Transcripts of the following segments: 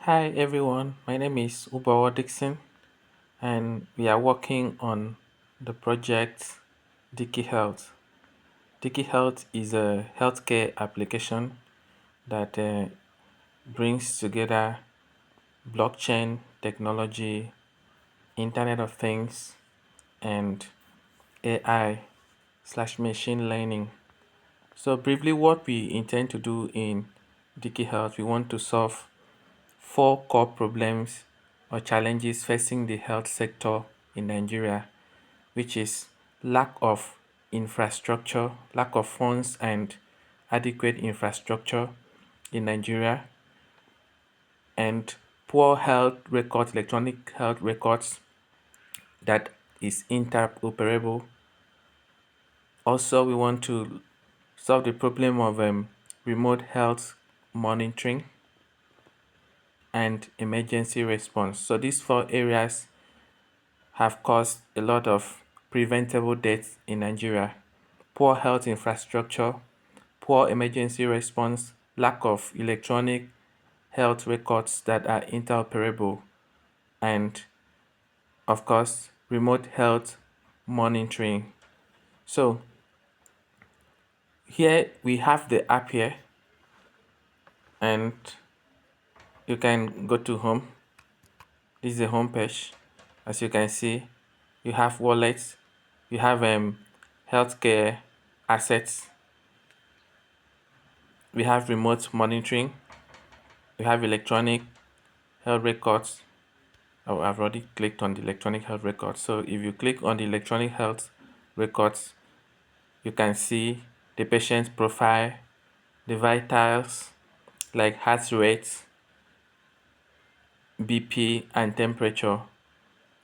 Hi everyone, my name is Ubawa Dixon and we are working on the project dikiHealth. dikiHealth is a healthcare application that brings together blockchain technology, Internet of Things, and AI/machine learning. So briefly, what we intend to do in dikiHealth, we want to solve four core problems or challenges facing the health sector in Nigeria, which is lack of infrastructure, lack of funds and adequate infrastructure in Nigeria, and poor health records, electronic health records that is interoperable. Also, we want to solve the problem of remote health monitoring and emergency response. So these four areas have caused a lot of preventable deaths in Nigeria. Poor health infrastructure, poor emergency response, lack of electronic health records that are interoperable, and of course, remote health monitoring. So, here we have the app here, and you can go to home. This is the home page. As you can see, you have wallets, you have healthcare assets, we have remote monitoring, we have electronic health records. Oh, I've already clicked on the electronic health records. So if you click on the electronic health records, you can see the patient's profile, the vitals like heart rate, BP, and temperature.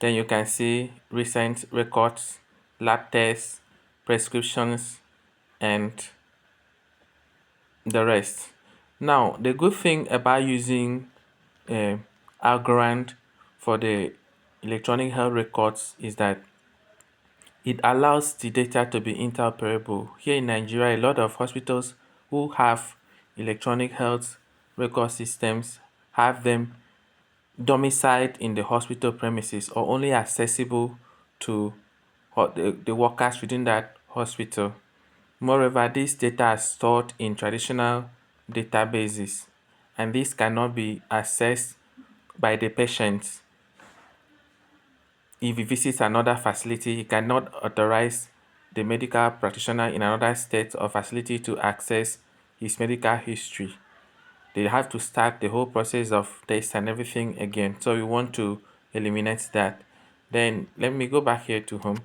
Then you can see recent records, lab tests, prescriptions, and the rest. Now, the good thing about using uh, Algorand for the electronic health records is that it allows the data to be interoperable. Here in Nigeria, a lot of hospitals who have electronic health record systems have them domiciled in the hospital premises or only accessible to the workers within that hospital. Moreover, this data is stored in traditional databases and this cannot be accessed by the patient. If he visits another facility, he cannot authorize the medical practitioner in another state or facility to access his medical history. They have to start the whole process of tests and everything again. So we want to eliminate that. Then let me go back here to home.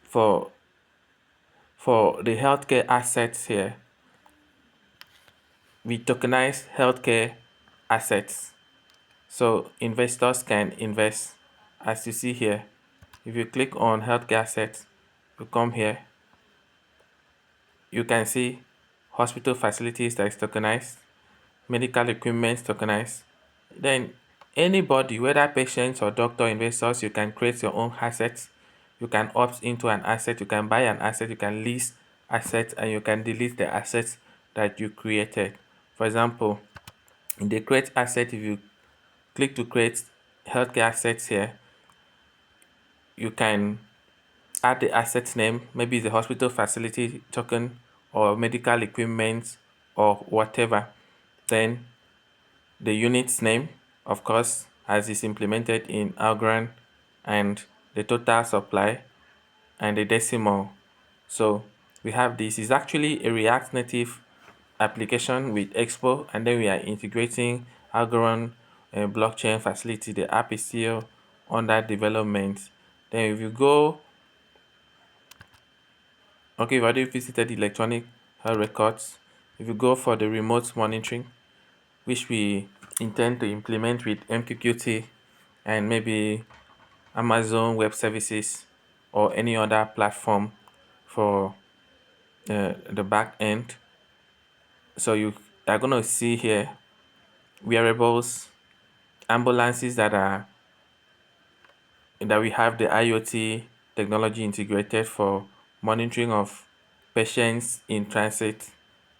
For the healthcare assets here, we tokenize healthcare assets. So investors can invest. As you see here, if you click on healthcare assets, you come here, you can see hospital facilities that is tokenized, medical equipment tokenized. Then anybody, whether patients or doctor investors, you can create your own assets. You can opt into an asset, you can buy an asset, you can lease assets, and you can delete the assets that you created. For example, in the create asset, if you click to create healthcare assets here, you can add the asset name, maybe the hospital facility token or medical equipment or whatever. Then the unit's name, of course, as is implemented in Algorand, and the total supply and the decimal. So we have this. Is actually a React Native application with Expo, and then we are integrating Algorand blockchain facility. The app is still under development. Then if you go, okay, we've already visited the electronic health records. If you go for the remote monitoring, which we intend to implement with MQQT and maybe Amazon Web Services or any other platform for the back end. So you are going to see here wearables, ambulances that we have the IoT technology integrated for monitoring of patients in transit,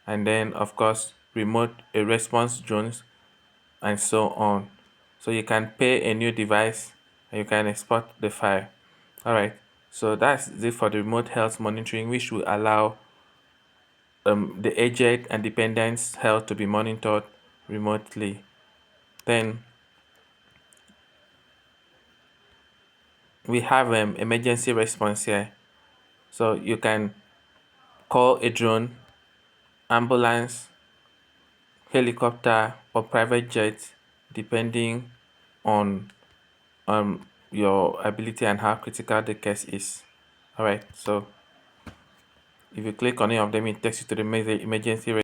and then of course remote response drones and so on. So you can pay a new device and you can export the file. All right, so that's it for the remote health monitoring, which will allow the aged and dependents' health to be monitored remotely. Then we have emergency response here. So you can call a drone, ambulance, helicopter, or private jet, depending on your ability and how critical the case is. All right, so if you click on any of them, it takes you to the emergency